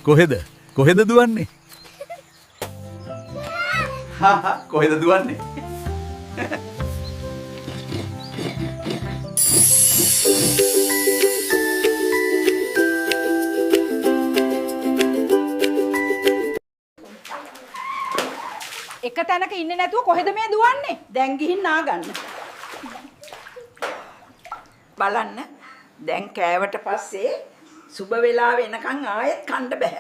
කොහෙද? කොහෙද දුවන්නේ? කොහෙද දුවන්නේ? එක තැනක ඉන්නේ නැතුව කොහෙද මේ දුවන්නේ? දැන් ගිහින් නා ගන්න. බලන්න. දැන් කෑවට පස්සේ සුබ වෙලා වෙනකන් ආයෙත් කන්න බෑ.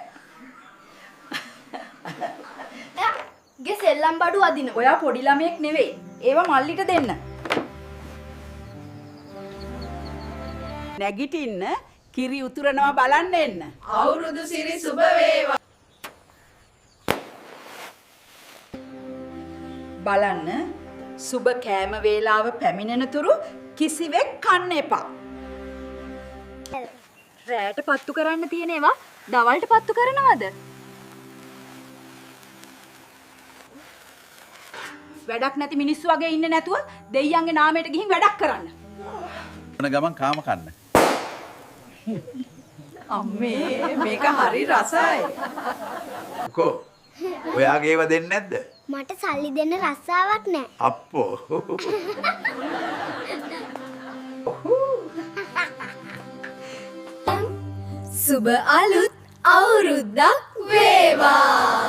ගේ සෙල්ලම් බඩු අදින. ඔයා පොඩි ළමයෙක් නෙවෙයි. ඒවා මල්ලිට දෙන්න. නැගිටින්න කිරි උතුරනවා බලන්න එන්න. අවුරුදු සිරි සුබ වේවා. බලන්න සුබ කෑම වේලාව පැමිණෙනතුරු කිසිවෙක් කන්න එපා. රැයට පත්තු කරන්න තියෙන ඒවා දවල්ට පත්තු කරනවද? වැඩක් නැති මිනිස්සු වගේ ඉන්නේ නැතුව දෙයියන්ගේ නාමයට ගිහින් වැඩක් කරන්න. මොන ගමන් කාම කන්න. අම්මේ මේක හරි රසයි. කො ඔයාගේ ඒවා දෙන්නේ නැද්ද? මට සල්ලි දෙන්න රස්සාවක් නැහැ. අප්පෝ. සුබ අලුත් අවුරුද්දක් වේවා.